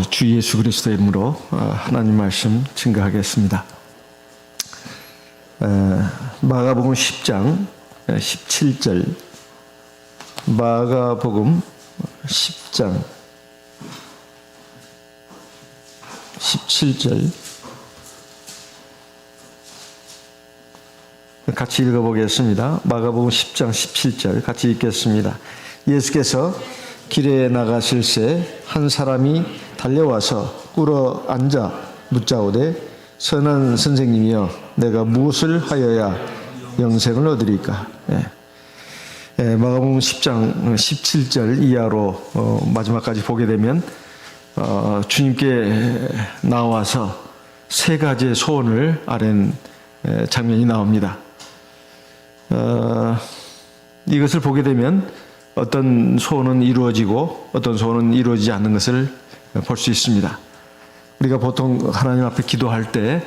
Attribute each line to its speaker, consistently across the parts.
Speaker 1: 주 예수 그리스도의 이름으로 하나님 말씀 증거하겠습니다. 마가복음 10장 17절, 마가복음 10장 17절 같이 읽어보겠습니다. 마가복음 10장 17절 같이 읽겠습니다. 예수께서 길에 나가실새 한 사람이 달려와서 꿇어 앉아 묻자오되, 선한 선생님이여, 내가 무엇을 하여야 영생을 얻으리까? 마가복음 10장 17절 이하로 마지막까지 보게 되면 주님께 나와서 세 가지의 소원을 아랜 장면이 나옵니다. 이것을 보게 되면 어떤 소원은 이루어지고 어떤 소원은 이루어지지 않는 것을 볼 수 있습니다. 우리가 보통 하나님 앞에 기도할 때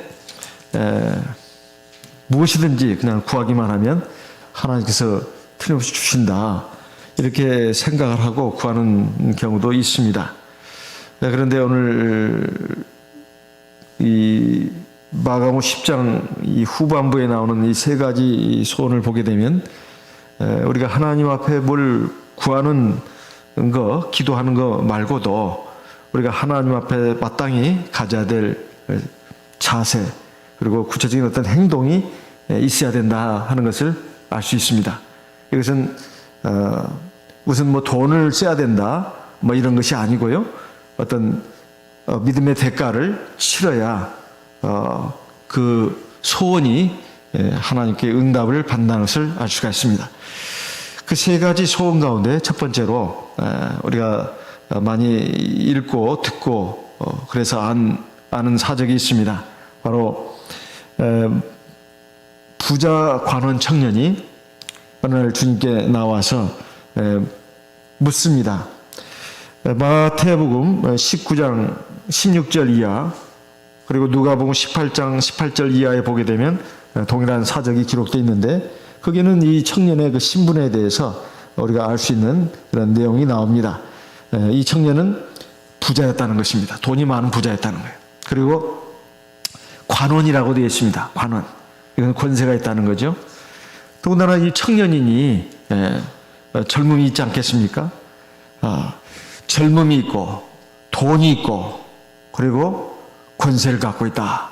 Speaker 1: 무엇이든지 그냥 구하기만 하면 하나님께서 틀림없이 주신다, 이렇게 생각을 하고 구하는 경우도 있습니다. 그런데 오늘 이 마가복음 10장 이 후반부에 나오는 이 세 가지 소원을 보게 되면 우리가 하나님 앞에 뭘 구하는 거, 기도하는 거 말고도 우리가 하나님 앞에 마땅히 가져야 될 자세, 그리고 구체적인 어떤 행동이 있어야 된다 하는 것을 알 수 있습니다. 이것은 무슨 뭐 돈을 써야 된다 뭐 이런 것이 아니고요, 어떤 믿음의 대가를 치러야 그 소원이 하나님께 응답을 받는다는 것을 알 수가 있습니다. 그 세 가지 소원 가운데 첫 번째로 우리가 많이 읽고 듣고 그래서 아는 사적이 있습니다. 바로 부자 관원 청년이 어느 날 주님께 나와서 묻습니다. 마태복음 19장 16절 이하, 그리고 누가복음 18장 18절 이하에 보게 되면 동일한 사적이 기록되어 있는데, 거기는 이 청년의 그 신분에 대해서 우리가 알 수 있는 그런 내용이 나옵니다. 이 청년은 부자였다는 것입니다. 돈이 많은 부자였다는 거예요. 그리고 관원이라고 되어 있습니다. 관원. 이건 권세가 있다는 거죠. 더군다나 이 청년이니 젊음이 있지 않겠습니까? 젊음이 있고 돈이 있고 그리고 권세를 갖고 있다.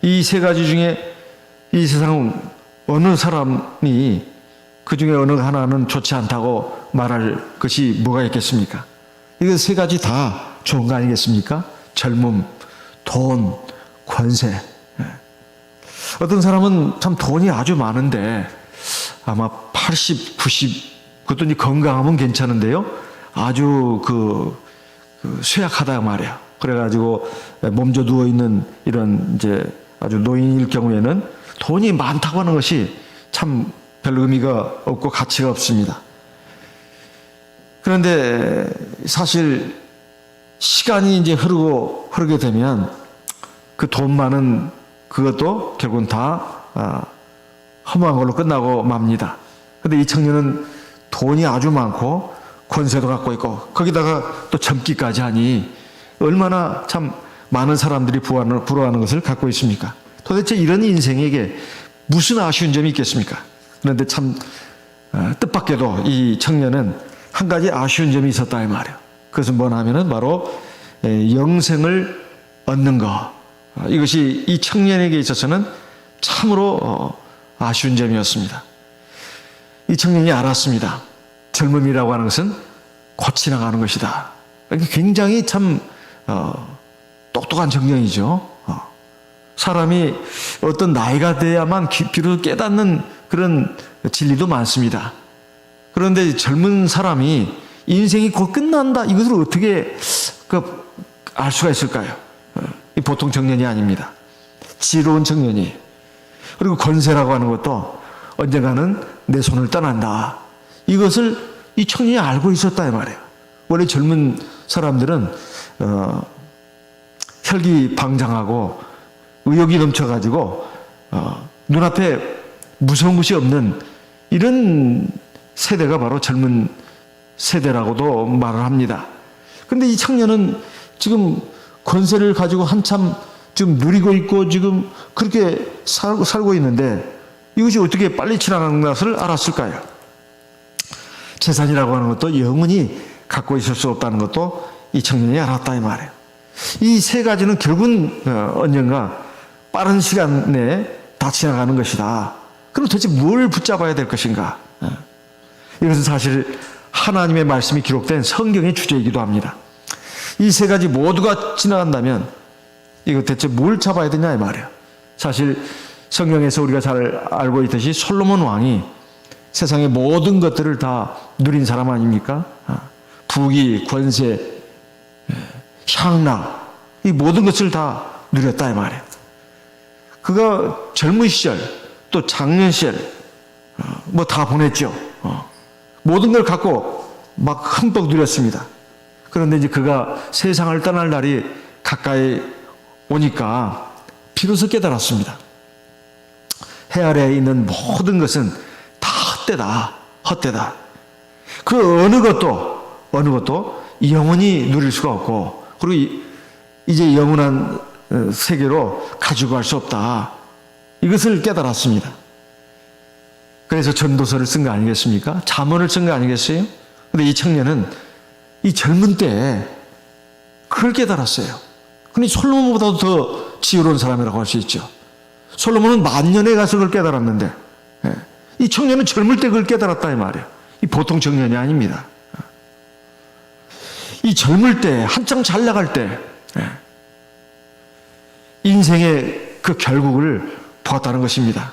Speaker 1: 이 세 가지 중에 이 세상 어느 사람이 그 중에 어느 하나는 좋지 않다고 말할 것이 뭐가 있겠습니까? 이거 세 가지 다 좋은 거 아니겠습니까? 젊음, 돈, 권세. 어떤 사람은 참 돈이 아주 많은데 아마 80, 90, 그것도 이제 건강하면 괜찮은데요, 아주 쇠약하다 말이야. 그래가지고 몸져 누워 있는 이런 이제 아주 노인일 경우에는 돈이 많다고 하는 것이 참 별 의미가 없고 가치가 없습니다. 그런데 사실 시간이 이제 흐르게 되면 그 돈 많은 그것도 결국은 다 허무한 걸로 끝나고 맙니다. 그런데 이 청년은 돈이 아주 많고 권세도 갖고 있고 거기다가 또 젊기까지 하니 얼마나 참 많은 사람들이 부러워하는 것을 갖고 있습니까? 도대체 이런 인생에게 무슨 아쉬운 점이 있겠습니까? 그런데 참 뜻밖에도 이 청년은 한 가지 아쉬운 점이 있었다 이 말이에요. 그것은 뭐냐면은 바로 영생을 얻는 것. 이것이 이 청년에게 있어서는 참으로 아쉬운 점이었습니다. 이 청년이 알았습니다. 젊음이라고 하는 것은 곧 지나가는 것이다. 굉장히 참 똑똑한 청년이죠. 사람이 어떤 나이가 돼야만 비로소 깨닫는 그런 진리도 많습니다. 그런데 젊은 사람이 인생이 곧 끝난다, 이것을 어떻게 알 수가 있을까요? 보통 청년이 아닙니다. 지혜로운 청년이. 그리고 권세라고 하는 것도 언젠가는 내 손을 떠난다, 이것을 이 청년이 알고 있었다 이 말이에요. 원래 젊은 사람들은 혈기방장하고 의욕이 넘쳐가지고 눈앞에 무서운 것이 없는 이런 세대가 바로 젊은 세대라고도 말을 합니다. 근데 이 청년은 지금 권세를 가지고 한참 지금 누리고 있고 지금 그렇게 살고 있는데 이것이 어떻게 빨리 지나가는 것을 알았을까요? 재산이라고 하는 것도 영원히 갖고 있을 수 없다는 것도 이 청년이 알았다 이 말이에요. 이 세 가지는 결국은 언젠가 빠른 시간 내에 다 지나가는 것이다. 그럼 도대체 뭘 붙잡아야 될 것인가? 이것은 사실 하나님의 말씀이 기록된 성경의 주제이기도 합니다. 이 세 가지 모두가 지나간다면 이거 대체 뭘 잡아야 되냐 이 말이에요. 사실 성경에서 우리가 잘 알고 있듯이 솔로몬 왕이 세상의 모든 것들을 다 누린 사람 아닙니까? 부귀, 권세, 향락 이 모든 것을 다 누렸다 이 말이에요. 그가 젊은 시절 또 장년 시절 뭐 다 보냈죠. 모든 걸 갖고 막 흠뻑 누렸습니다. 그런데 이제 그가 세상을 떠날 날이 가까이 오니까 비로소 깨달았습니다. 해 아래에 있는 모든 것은 다 헛되다. 그 어느 것도 영원히 누릴 수가 없고, 그리고 이제 영원한 세계로 가지고 갈 수 없다. 이것을 깨달았습니다. 그래서 전도서를 쓴 거 아니겠습니까? 잠언을 쓴 거 아니겠어요? 근데 이 청년은 이 젊은 때에 그걸 깨달았어요. 근데 솔로몬보다도 더 지혜로운 사람이라고 할 수 있죠. 솔로몬은 만년에 가서 그걸 깨달았는데, 이 청년은 젊을 때 그걸 깨달았다 이 말이에요. 이 보통 청년이 아닙니다. 이 젊을 때, 한창 잘 나갈 때, 인생의 그 결국을 보았다는 것입니다.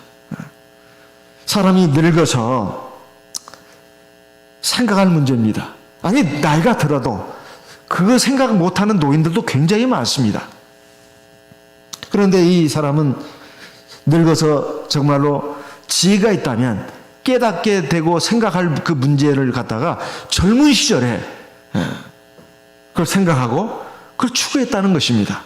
Speaker 1: 사람이 늙어서 생각할 문제입니다. 아니, 나이가 들어도 그거 생각 못하는 노인들도 굉장히 많습니다. 그런데 이 사람은 늙어서 정말로 지혜가 있다면 깨닫게 되고 생각할 그 문제를 갖다가 젊은 시절에 그걸 생각하고 그걸 추구했다는 것입니다.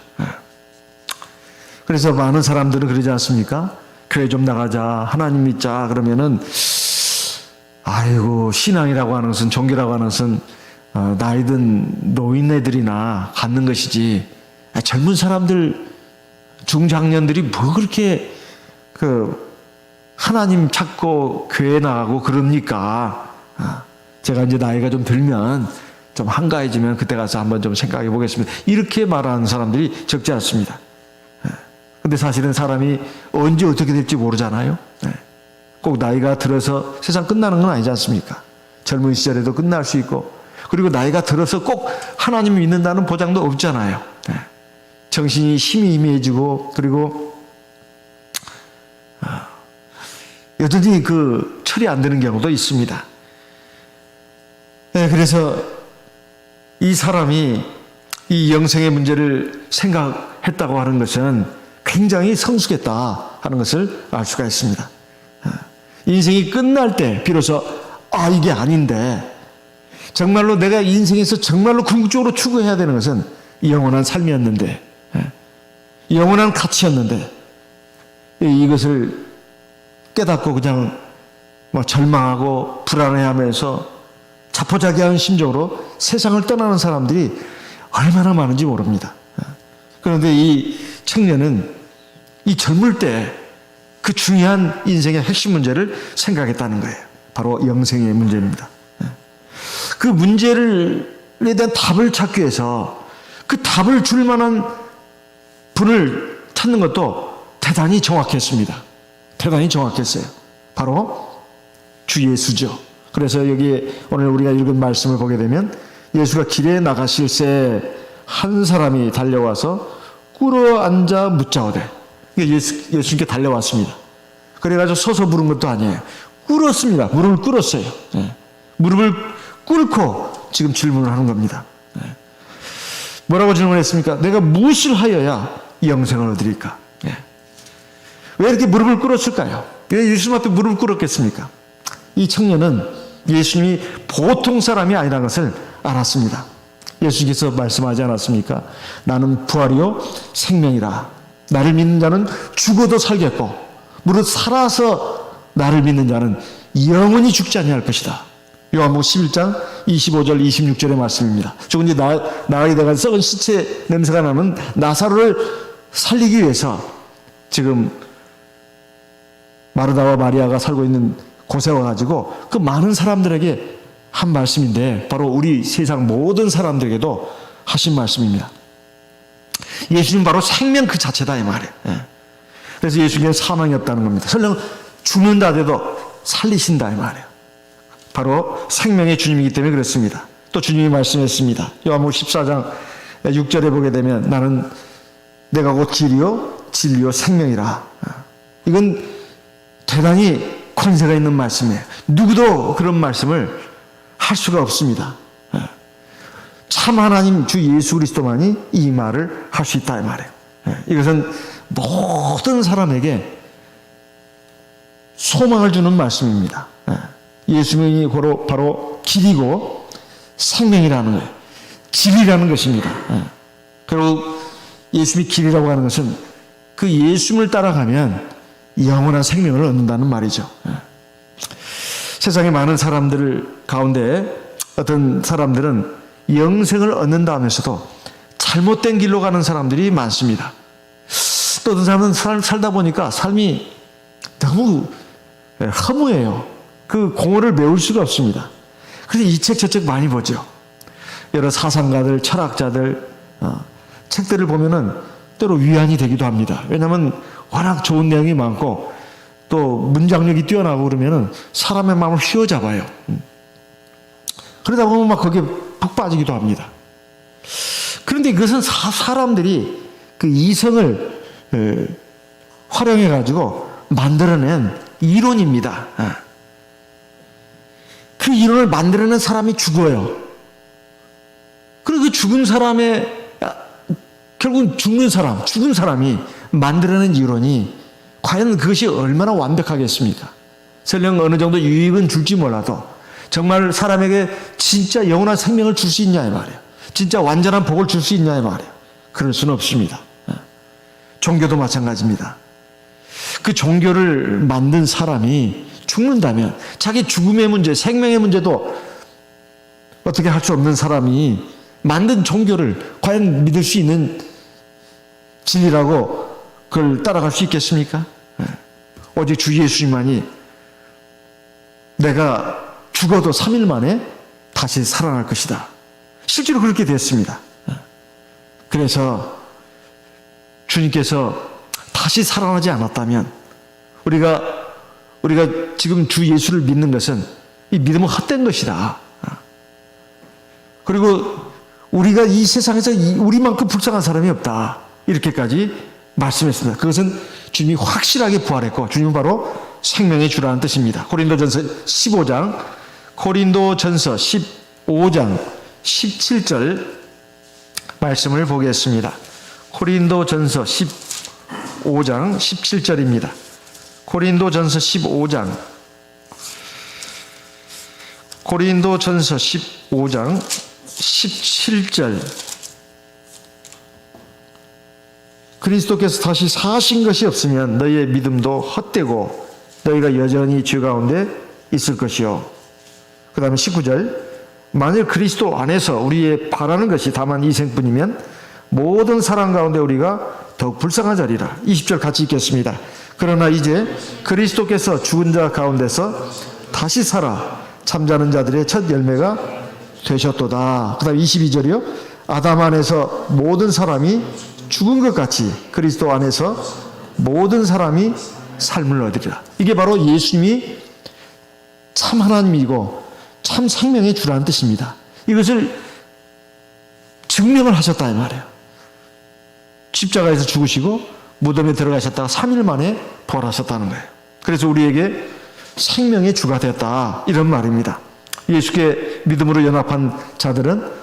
Speaker 1: 그래서 많은 사람들은 그러지 않습니까? 교회 좀 나가자, 하나님 믿자 그러면은 아이고 신앙이라고 하는 것은, 종교라고 하는 것은 나이 든 노인네들이나 갖는 것이지 젊은 사람들, 중장년들이 뭐 그렇게 그 하나님 찾고 교회 나가고 그럽니까? 제가 이제 나이가 좀 들면 좀 한가해지면 그때 가서 한번 좀 생각해 보겠습니다. 이렇게 말하는 사람들이 적지 않습니다. 근데 사실은 사람이 언제 어떻게 될지 모르잖아요. 꼭 나이가 들어서 세상 끝나는 건 아니지 않습니까? 젊은 시절에도 끝날 수 있고, 그리고 나이가 들어서 꼭 하나님을 믿는다는 보장도 없잖아요. 정신이 힘이 희미해지고, 그리고 여전히 그 철이 안 드는 경우도 있습니다. 그래서 이 사람이 이 영생의 문제를 생각했다고 하는 것은 굉장히 성숙했다 하는 것을 알 수가 있습니다. 인생이 끝날 때 비로소 이게 아닌데, 정말로 내가 인생에서 정말로 궁극적으로 추구해야 되는 것은 영원한 삶이었는데, 영원한 가치였는데, 이것을 깨닫고 그냥 뭐 절망하고 불안해하면서 자포자기한 심정으로 세상을 떠나는 사람들이 얼마나 많은지 모릅니다. 그런데 이 청년은 이 젊을 때 그 중요한 인생의 핵심 문제를 생각했다는 거예요. 바로 영생의 문제입니다. 그 문제에 대한 답을 찾기 위해서 그 답을 줄 만한 분을 찾는 것도 대단히 정확했습니다. 대단히 정확했어요. 바로 주 예수죠. 그래서 여기 오늘 우리가 읽은 말씀을 보게 되면 예수가 길에 나가실새 한 사람이 달려와서 꿇어 앉아 묻자오되, 예수님께 달려왔습니다. 그래가지고 서서 물은 것도 아니에요. 꿇었습니다. 무릎을 꿇었어요. 무릎을 꿇고 지금 질문을 하는 겁니다. 뭐라고 질문했습니까? 내가 무엇을 하여야 영생을 얻으리까? 왜 이렇게 무릎을 꿇었을까요? 왜 예수님 앞에 무릎을 꿇었겠습니까? 이 청년은 예수님이 보통 사람이 아니라는 것을 알았습니다. 예수님께서 말씀하지 않았습니까? 나는 부활이요 생명이라. 나를 믿는 자는 죽어도 살겠고 무릇 살아서 나를 믿는 자는 영원히 죽지 아니할 것이다. 요한복음 11장 25절 26절의 말씀입니다. 죽은 지 나흘이 돼가 썩은 시체 냄새가 나는 나사로를 살리기 위해서 지금 마르다와 마리아가 살고 있는 곳에 와가지고 그 많은 사람들에게 한 말씀인데 바로 우리 세상 모든 사람들에게도 하신 말씀입니다. 예수님 바로 생명 그 자체다 이 말이에요. 그래서 예수님은 사망이 없다는 겁니다. 설령 죽는다 해도 살리신다 이 말이에요. 바로 생명의 주님이기 때문에 그렇습니다. 또 주님이 말씀했습니다. 요한복음 14장 6절에 보게 되면 나는 내가 곧 길이요 진리요 생명이라. 이건 대단히 권세가 있는 말씀이에요. 누구도 그런 말씀을 할 수가 없습니다. 참 하나님 주 예수 그리스도만이 이 말을 할 수 있다 이 말이에요. 이것은 모든 사람에게 소망을 주는 말씀입니다. 예수님이 바로 길이고 생명이라는 거예요. 진리라는 것입니다. 결국 예수님이 길이라고 하는 것은 그 예수님을 따라가면 영원한 생명을 얻는다는 말이죠. 세상에 많은 사람들 가운데 어떤 사람들은 영생을 얻는다 하면서도 잘못된 길로 가는 사람들이 많습니다. 또 어떤 사람은 살다 보니까 삶이 너무 허무해요. 그 공허를 메울 수가 없습니다. 그래서 이 책 저 책 많이 보죠. 여러 사상가들, 철학자들 책들을 보면은 때로 위안이 되기도 합니다. 왜냐하면 워낙 좋은 내용이 많고 또 문장력이 뛰어나고 그러면은 사람의 마음을 휘어잡아요. 그러다 보면 막 거기에 푹 빠지기도 합니다. 그런데 이것은 사람들이 그 이성을 활용해 가지고 만들어낸 이론입니다. 그 이론을 만들어낸 사람이 죽어요. 그리고 그 죽은 사람의 결국은 죽은 사람이 만들어낸 이론이 과연 그것이 얼마나 완벽하겠습니까? 설령 어느 정도 유익은 줄지 몰라도 정말 사람에게 진짜 영원한 생명을 줄 수 있냐 이 말이에요. 진짜 완전한 복을 줄 수 있냐 이 말이에요. 그럴 수는 없습니다. 종교도 마찬가지입니다. 그 종교를 만든 사람이 죽는다면 자기 죽음의 문제, 생명의 문제도 어떻게 할 수 없는 사람이 만든 종교를 과연 믿을 수 있는 진리라고 그걸 따라갈 수 있겠습니까? 오직 주 예수님만이 내가 죽어도 3일 만에 다시 살아날 것이다. 실제로 그렇게 됐습니다. 그래서 주님께서 다시 살아나지 않았다면 우리가 지금 주 예수를 믿는 것은 이 믿음은 헛된 것이다. 그리고 우리가 이 세상에서 우리만큼 불쌍한 사람이 없다. 이렇게까지 말씀했습니다. 그것은 주님이 확실하게 부활했고 주님은 바로 생명의 주라는 뜻입니다. 고린도전서 15장 17절 말씀을 보겠습니다. 고린도전서 15장 17절입니다. 고린도전서 15장 17절 그리스도께서 다시 사신 것이 없으면 너희의 믿음도 헛되고 너희가 여전히 죄 가운데 있을 것이요. 그 다음에 19절 만일 그리스도 안에서 우리의 바라는 것이 다만 이 생뿐이면 모든 사람 가운데 우리가 더욱 불쌍한 자리라. 20절 같이 읽겠습니다. 그러나 이제 그리스도께서 죽은 자 가운데서 다시 살아 잠자는 자들의 첫 열매가 되셨도다. 그 다음 22절이요. 아담 안에서 모든 사람이 죽은 것 같이 그리스도 안에서 모든 사람이 삶을 얻으리라. 이게 바로 예수님이 참 하나님이고 참 생명의 주라는 뜻입니다. 이것을 증명을 하셨다 이 말이에요. 십자가에서 죽으시고 무덤에 들어가셨다가 3일 만에 부활하셨다는 거예요. 그래서 우리에게 생명의 주가 됐다 이런 말입니다. 예수께 믿음으로 연합한 자들은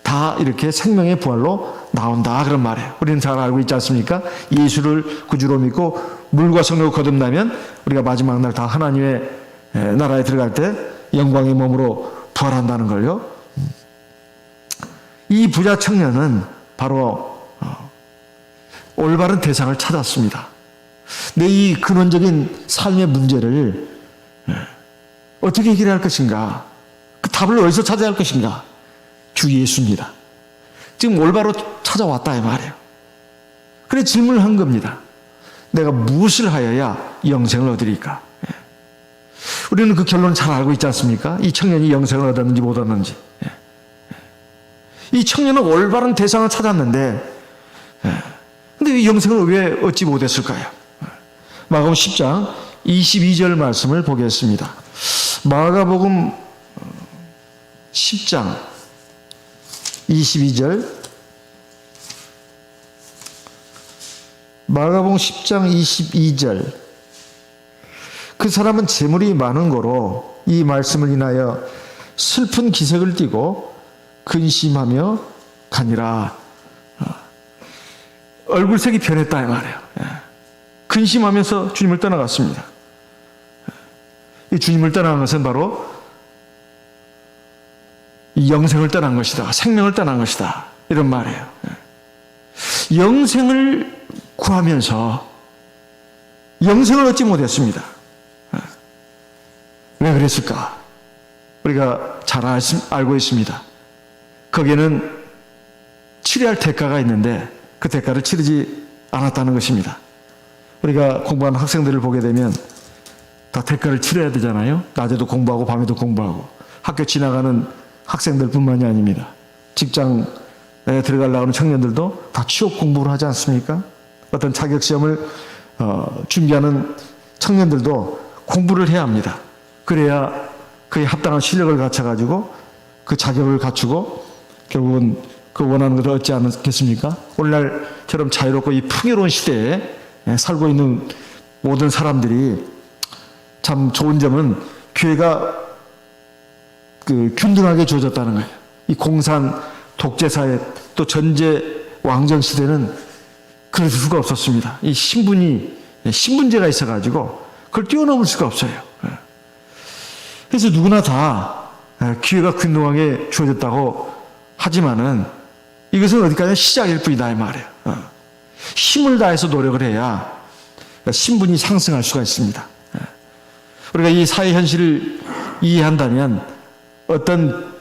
Speaker 1: 다 이렇게 생명의 부활로 나온다 그런 말이에요. 우리는 잘 알고 있지 않습니까? 예수를 구주로 믿고 물과 성령으로 거듭나면 우리가 마지막 날 다 하나님의 나라에 들어갈 때 영광의 몸으로 부활한다는 걸요. 이 부자 청년은 바로 올바른 대상을 찾았습니다. 내 이 근원적인 삶의 문제를 어떻게 해결할 것인가? 답을 어디서 찾아야 할 것인가? 주 예수입니다. 지금 올바로 찾아왔다 이 말이에요. 그래 질문을 한 겁니다. 내가 무엇을 하여야 영생을 얻으리까? 우리는 그 결론을 잘 알고 있지 않습니까? 이 청년이 영생을 얻었는지 못 얻었는지. 이 청년은 올바른 대상을 찾았는데 근데 이 영생을 왜 얻지 못했을까요? 마가복음 10장 22절 말씀을 보겠습니다. 마가복음 10장 22절 마가복음 10장 22절 그 사람은 재물이 많은 거로 이 말씀을 인하여 슬픈 기색을 띠고 근심하며 가니라. 얼굴색이 변했다 이 말이에요. 근심하면서 주님을 떠나갔습니다. 이 주님을 떠나는 것은 바로 이 영생을 떠난 것이다. 생명을 떠난 것이다. 이런 말이에요. 영생을 구하면서 영생을 얻지 못했습니다. 왜 그랬을까? 우리가 잘 알고 있습니다. 거기에는 치료할 대가가 있는데 그 대가를 치르지 않았다는 것입니다. 우리가 공부하는 학생들을 보게 되면 다 대가를 치러야 되잖아요. 낮에도 공부하고 밤에도 공부하고 학교 지나가는 학생들뿐만이 아닙니다. 직장에 들어가려고 하는 청년들도 다 취업 공부를 하지 않습니까? 어떤 자격시험을 준비하는 청년들도 공부를 해야 합니다. 그래야 그에 합당한 실력을 갖춰가지고 그 자격을 갖추고 결국은 그 원하는 것을 얻지 않겠습니까? 오늘날처럼 자유롭고 이 풍요로운 시대에 살고 있는 모든 사람들이 참 좋은 점은 교회가 균등하게 주어졌다는 거예요. 이 공산 독재사회 또 전제 왕정 시대는 그럴 수가 없었습니다. 이 신분제가 있어가지고 그걸 뛰어넘을 수가 없어요. 그래서 누구나 다 기회가 균등하게 주어졌다고 하지만은 이것은 어디까지나 시작일 뿐이다 이 말이에요. 힘을 다해서 노력을 해야 신분이 상승할 수가 있습니다. 우리가 이 사회 현실을 이해한다면 어떤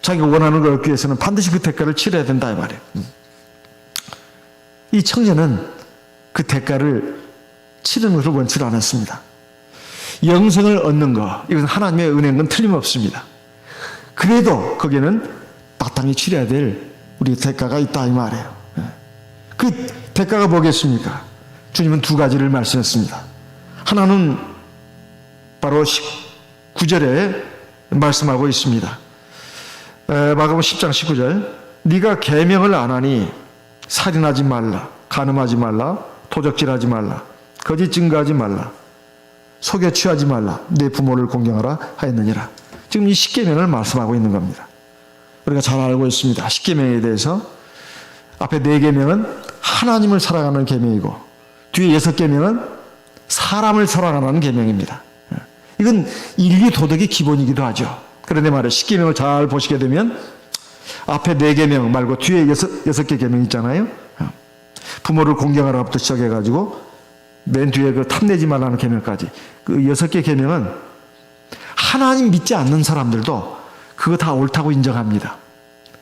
Speaker 1: 자기가 원하는 걸 얻기 위해서는 반드시 그 대가를 치러야 된다 이 말이에요. 이 청년은 그 대가를 치르는 것을 원치 않았습니다. 영생을 얻는 것, 이것은 하나님의 은혜인 건 틀림없습니다. 그래도 거기에는 마땅히 치러야 될 우리 대가가 있다 이 말이에요. 그 대가가 뭐겠습니까? 주님은 두 가지를 말씀했습니다. 하나는 바로 19절에 말씀하고 있습니다. 마가복음 10장 19절 네가 계명을 안 하니 살인하지 말라, 간음하지 말라, 도적질하지 말라, 거짓 증거하지 말라, 속여 취하지 말라, 내 부모를 공경하라 하였느니라. 지금 이 10계명을 말씀하고 있는 겁니다. 우리가 잘 알고 있습니다. 10계명에 대해서 앞에 4계명은 하나님을 사랑하는 계명이고 뒤에 6계명은 사람을 사랑하는 계명입니다. 이건 인류 도덕의 기본이기도 하죠. 그런데 말이에요. 10계명을 잘 보시게 되면 앞에 4계명 말고 뒤에 6개 계명 있잖아요. 부모를 공경하라부터 시작해가지고 맨 뒤에 그 탐내지 말라는 계명까지 그 6개 계명은 하나님 믿지 않는 사람들도 그거 다 옳다고 인정합니다.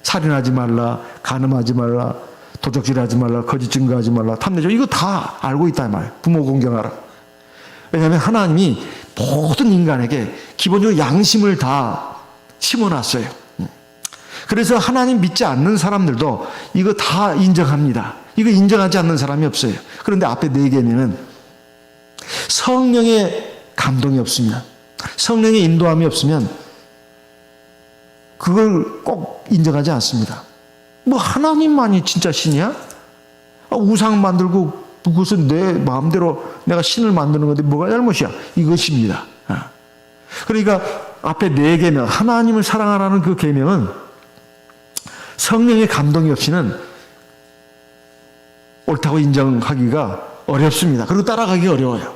Speaker 1: 살인하지 말라, 간음하지 말라, 도적질하지 말라, 거짓 증거하지 말라, 탐내지 말라. 이거 다 알고 있다 말이에요. 부모 공경하라. 왜냐하면 하나님이 모든 인간에게 기본적으로 양심을 다 심어놨어요. 그래서 하나님 믿지 않는 사람들도 이거 다 인정합니다. 이거 인정하지 않는 사람이 없어요. 그런데 앞에 4개는 성령의 감동이 없으면, 성령의 인도함이 없으면 그걸 꼭 인정하지 않습니다. 뭐 하나님만이 진짜 신이야? 우상 만들고 그것은 내 마음대로 내가 신을 만드는 건데 뭐가 잘못이야? 이것입니다. 그러니까 앞에 4계명, 하나님을 사랑하라는 그 계명은 성령의 감동이 없이는 옳다고 인정하기가 어렵습니다. 그리고 따라가기 어려워요.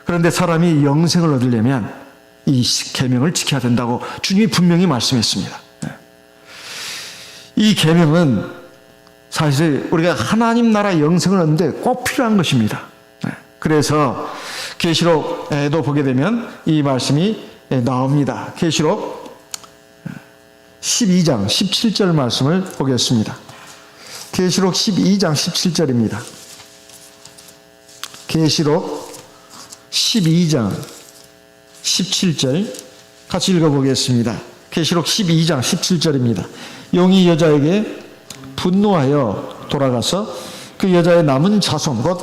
Speaker 1: 그런데 사람이 영생을 얻으려면 이 계명을 지켜야 된다고 주님이 분명히 말씀했습니다. 이 계명은 사실 우리가 하나님 나라 영생을 얻는데 꼭 필요한 것입니다. 그래서 계시록에도 보게 되면 이 말씀이 나옵니다. 계시록 12장 17절 말씀을 보겠습니다. 계시록 12장 17절입니다. 계시록 12장 17절 같이 읽어보겠습니다. 계시록 12장 17절입니다. 용이 여자에게 분노하여 돌아가서 그 여자의 남은 자손 곧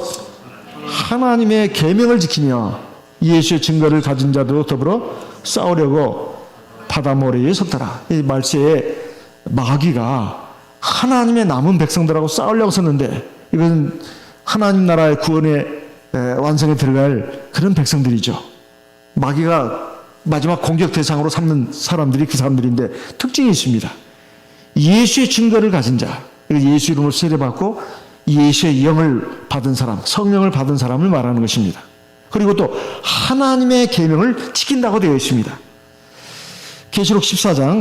Speaker 1: 하나님의 계명을 지키며 예수의 증거를 가진 자도 더불어 싸우려고 바다 모래에 섰더라. 이 말세에 마귀가 하나님의 남은 백성들하고 싸우려고 섰는데 이건 하나님 나라의 구원의 완성에 들어갈 그런 백성들이죠. 마귀가 마지막 공격 대상으로 삼는 사람들이 그 사람들인데 특징이 있습니다. 예수의 증거를 가진 자, 예수 이름으로 세례받고 예수의 영을 받은 사람, 성령을 받은 사람을 말하는 것입니다. 그리고 또 하나님의 계명을 지킨다고 되어 있습니다. 계시록 14장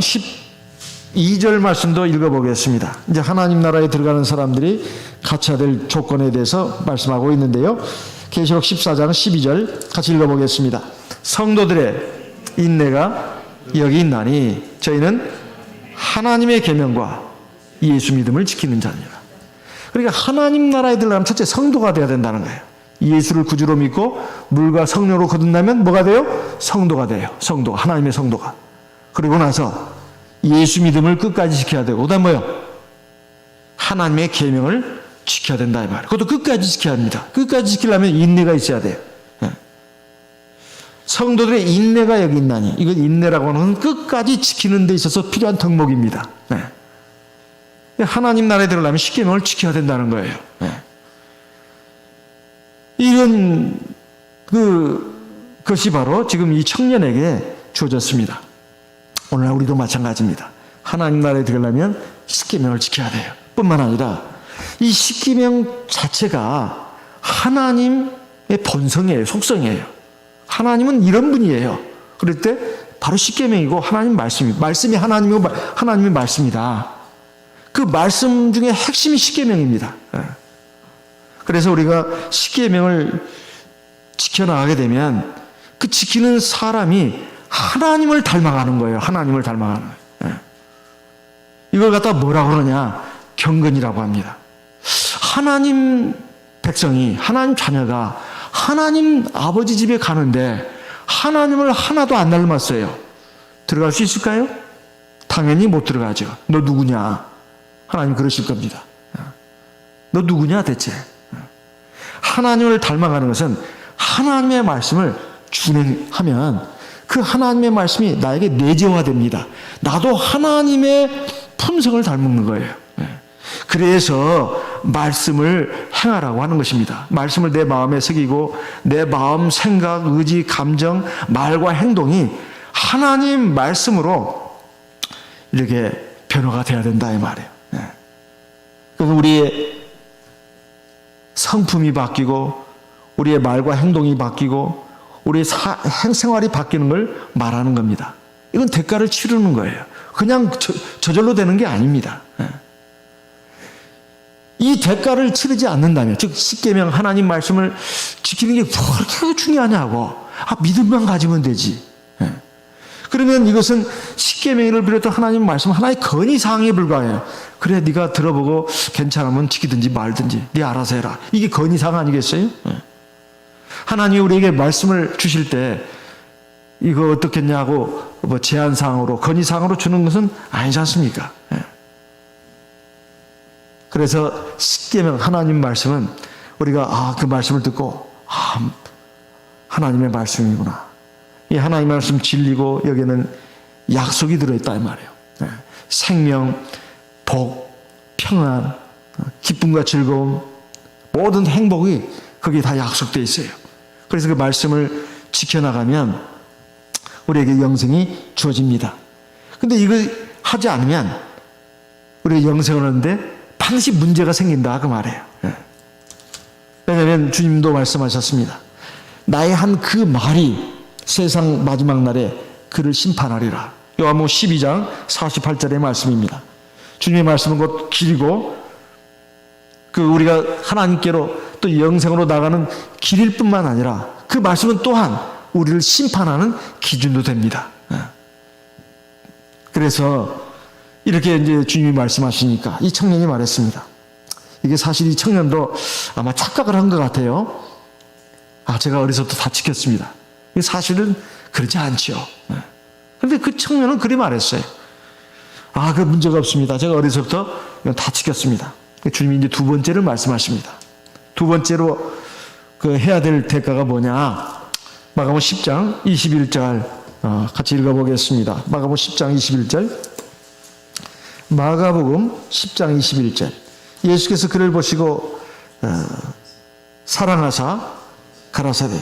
Speaker 1: 12절 말씀도 읽어보겠습니다. 이제 하나님 나라에 들어가는 사람들이 갖춰야 될 조건에 대해서 말씀하고 있는데요. 계시록 14장 12절 같이 읽어보겠습니다. 성도들의 인내가 여기 있나니 저희는 하나님의 계명과 예수 믿음을 지키는 자니라. 그러니까 하나님 나라에 들어가면 첫째 성도가 되어야 된다는 거예요. 예수를 구주로 믿고 물과 성령으로 거듭나면 뭐가 돼요? 성도가 돼요. 성도가, 하나님의 성도가. 그리고 나서 예수 믿음을 끝까지 지켜야 되고 그다음 뭐요? 하나님의 계명을 지켜야 된다 이 말이에요. 그것도 끝까지 지켜야 합니다. 끝까지 지키려면 인내가 있어야 돼요. 성도들의 인내가 여기 있나니 이건 인내라고 하는 건 끝까지 지키는 데 있어서 필요한 덕목입니다. 하나님 나라에 들어가려면 십계명을 지켜야 된다는 거예요. 이런 것이 바로 지금 이 청년에게 주어졌습니다. 오늘 우리도 마찬가지입니다. 하나님 나라에 들어가려면 십계명을 지켜야 돼요. 뿐만 아니라 이 십계명 자체가 하나님의 본성이에요. 속성이에요. 하나님은 이런 분이에요. 그럴 때 바로 십계명이고 하나님 말씀이 하나님이고 하나님의 말씀이다. 그 말씀 중에 핵심이 십계명입니다. 그래서 우리가 십계명을 지켜나가게 되면 그 지키는 사람이 하나님을 닮아가는 거예요. 하나님을 닮아가는 거예요. 이걸 갖다 뭐라고 그러냐? 경건이라고 합니다. 하나님 백성이, 하나님 자녀가 하나님 아버지 집에 가는데 하나님을 하나도 안 닮았어요. 들어갈 수 있을까요? 당연히 못 들어가죠. 너 누구냐? 하나님 그러실 겁니다. 너 누구냐 대체? 하나님을 닮아가는 것은 하나님의 말씀을 준행하면 그 하나님의 말씀이 나에게 내재화됩니다. 나도 하나님의 품성을 닮는 거예요. 그래서 말씀을 행하라고 하는 것입니다. 말씀을 내 마음에 새기고 내 마음, 생각, 의지, 감정, 말과 행동이 하나님 말씀으로 이렇게 변화가 돼야 된다 이 말이에요. 그래서 우리의 성품이 바뀌고 우리의 말과 행동이 바뀌고 우리의 생활이 바뀌는 걸 말하는 겁니다. 이건 대가를 치르는 거예요. 그냥 저절로 되는 게 아닙니다. 이 대가를 치르지 않는다면, 즉 십계명 하나님 말씀을 지키는 게 그렇게 중요하냐고. 믿음만 가지면 되지. 그러면 이것은 십계명을 비롯한 하나님 말씀 하나의 건의사항에 불과해요. 그래 네가 들어보고 괜찮으면 지키든지 말든지 네 알아서 해라. 이게 건의사항 아니겠어요? 하나님이 우리에게 말씀을 주실 때 이거 어떻겠냐고 뭐 제안사항으로 건의사항으로 주는 것은 아니지 않습니까? 그래서 십계명 하나님 말씀은 우리가 그 말씀을 듣고 하나님의 말씀이구나. 이 하나님 말씀 진리고 여기에는 약속이 들어있다 이 말이에요. 생명, 복, 평안, 기쁨과 즐거움, 모든 행복이 거기에 다 약속되어 있어요. 그래서 그 말씀을 지켜나가면 우리에게 영생이 주어집니다. 근데 이거 하지 않으면 우리가 영생을 하는데 반드시 문제가 생긴다 그 말이에요. 왜냐하면 주님도 말씀하셨습니다. 나의 한 그 말이 세상 마지막 날에 그를 심판하리라. 요한복음 12장 48절의 말씀입니다. 주님의 말씀은 곧 길고 우리가 하나님께로 또 영생으로 나가는 길일 뿐만 아니라 그 말씀은 또한 우리를 심판하는 기준도 됩니다. 그래서 이렇게 이제 주님이 말씀하시니까 이 청년이 말했습니다. 이게 사실 이 청년도 아마 착각을 한 것 같아요. 제가 어려서부터 다 지켰습니다. 사실은 그렇지 않죠. 그런데 그 청년은 그리 말했어요. 그 문제가 없습니다. 제가 어려서부터 다 지켰습니다. 주님이 이제 두 번째를 말씀하십니다. 두 번째로 그 해야 될 대가가 뭐냐? 마가복음 10장 21절 같이 읽어보겠습니다. 마가복음 10장 21절. 마가복음 10장 21절. 예수께서 그를 보시고 사랑하사 가라사대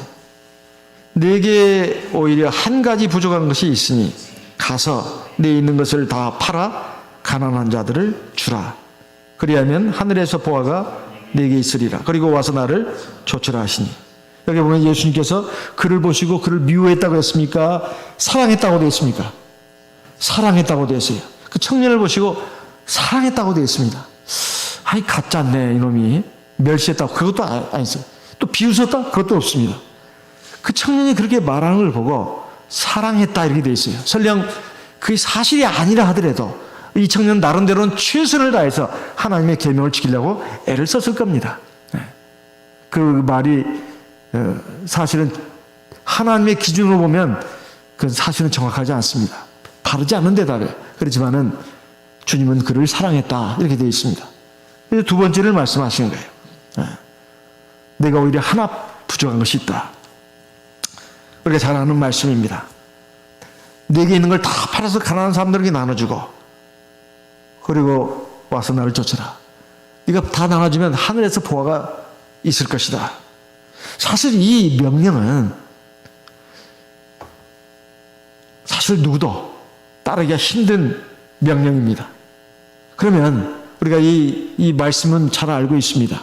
Speaker 1: 네게 오히려 한 가지 부족한 것이 있으니 가서 네 있는 것을 다 팔아 가난한 자들을 주라. 그리하면 하늘에서 보화가 네게 있으리라. 그리고 와서 나를 좇으라 하시니. 여기 보면 예수님께서 그를 보시고 그를 미워했다고 했습니까? 사랑했다고 되어 있습니까? 사랑했다고 되어 있어요. 그 청년을 보시고 사랑했다고 되어 있습니다. 가짜네 이놈이. 멸시했다고 그것도 아니었어요. 또 비웃었다? 그것도 없습니다. 그 청년이 그렇게 말하는 걸 보고 사랑했다 이렇게 되어 있어요. 설령 그게 사실이 아니라 하더라도 이 청년 나름대로는 최선을 다해서 하나님의 계명을 지키려고 애를 썼을 겁니다. 그 말이 사실은 하나님의 기준으로 보면 그 사실은 정확하지 않습니다. 바르지 않은 대답이에요. 그렇지만은 주님은 그를 사랑했다 이렇게 되어 있습니다. 두 번째를 말씀하시는 거예요. 내가 오히려 하나 부족한 것이 있다. 우리가 잘 아는 말씀입니다. 내게 있는 걸 다 팔아서 가난한 사람들에게 나눠주고 그리고 와서 나를 좇으라. 네가 다 나눠주면 하늘에서 보화가 있을 것이다. 사실 이 명령은 사실 누구도 따르기가 힘든 명령입니다. 그러면 우리가 이 말씀은 잘 알고 있습니다.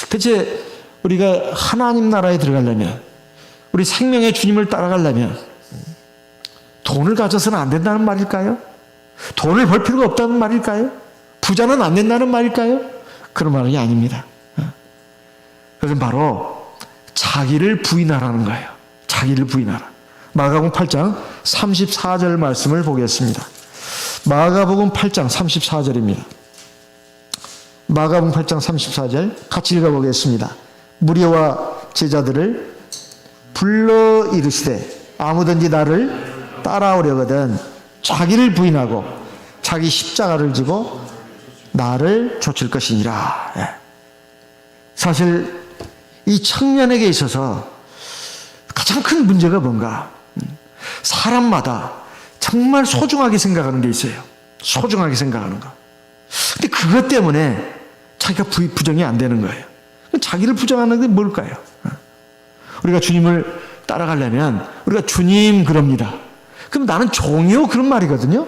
Speaker 1: 대체 우리가 하나님 나라에 들어가려면 우리 생명의 주님을 따라가려면 돈을 가져서는 안 된다는 말일까요? 돈을 벌 필요가 없다는 말일까요? 부자는 안 된다는 말일까요? 그런 말이 아닙니다. 그것은 바로 자기를 부인하라는 거예요. 자기를 부인하라. 마가복음 8장 34절 말씀을 보겠습니다. 마가복음 8장 34절입니다. 마가복음 8장 34절 같이 읽어보겠습니다. 무리와 제자들을 불러 이르시되 아무든지 나를 따라오려거든 자기를 부인하고 자기 십자가를 지고 나를 좇을 것이니라. 사실 이 청년에게 있어서 가장 큰 문제가 뭔가? 사람마다 정말 소중하게 생각하는 게 있어요. 소중하게 생각하는 거. 근데 그것 때문에 자기가 부정이 안 되는 거예요. 자기를 부정하는 게 뭘까요? 우리가 주님을 따라가려면 우리가 주님 그럽니다. 그럼 나는 종이요? 그런 말이거든요.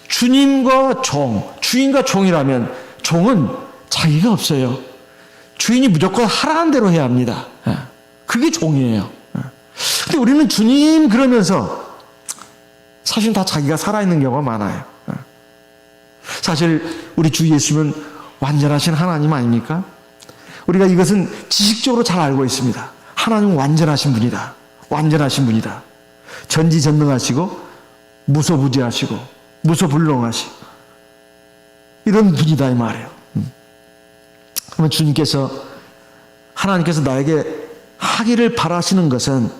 Speaker 1: 주님과 종, 주인과 종이라면 종은 자기가 없어요. 주인이 무조건 하라는 대로 해야 합니다. 그게 종이에요. 근데 우리는 주님 그러면서 사실 다 자기가 살아있는 경우가 많아요. 사실 우리 주 예수님은 완전하신 하나님 아닙니까? 우리가 이것은 지식적으로 잘 알고 있습니다. 하나님은 완전하신 분이다. 완전하신 분이다. 전지전능하시고 무소부지하시고 무소불능하시고 이런 분이다 이 말이에요. 그러면 주님께서 하나님께서 나에게 하기를 바라시는 것은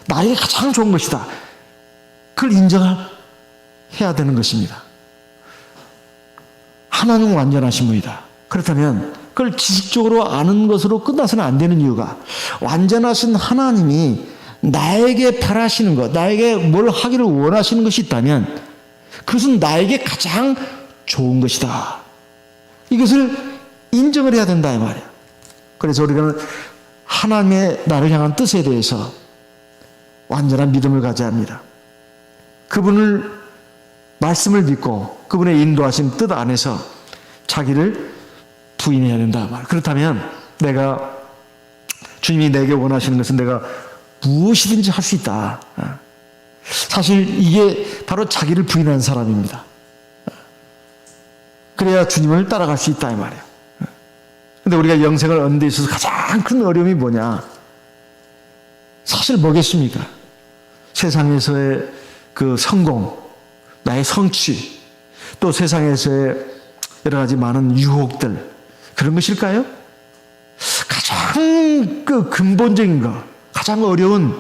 Speaker 1: 나에게 가장 좋은 것이다. 그걸 인정해야 되는 것입니다. 하나님은 완전하신 분이다. 그렇다면 그걸 지식적으로 아는 것으로 끝나서는 안 되는 이유가 완전하신 하나님이 나에게 바라시는 것, 나에게 뭘 하기를 원하시는 것이 있다면 그것은 나에게 가장 좋은 것이다. 이것을 인정을 해야 된다 이 말이에요. 그래서 우리가 하나님의 나를 향한 뜻에 대해서 완전한 믿음을 가져야 합니다. 그분을 말씀을 믿고 그분의 인도하신 뜻 안에서 자기를 부인해야 된다 말. 그렇다면 내가 주님이 내게 원하시는 것은 내가 무엇이든지 할 수 있다. 사실 이게 바로 자기를 부인하는 사람입니다. 그래야 주님을 따라갈 수 있다 이 말이에요. 근데 우리가 영생을 얻는 데 있어서 가장 큰 어려움이 뭐냐? 사실 뭐겠습니까? 세상에서의 그 성공, 나의 성취, 또 세상에서의 여러 가지 많은 유혹들, 그런 것일까요? 가장 그 근본적인 것, 가장 어려운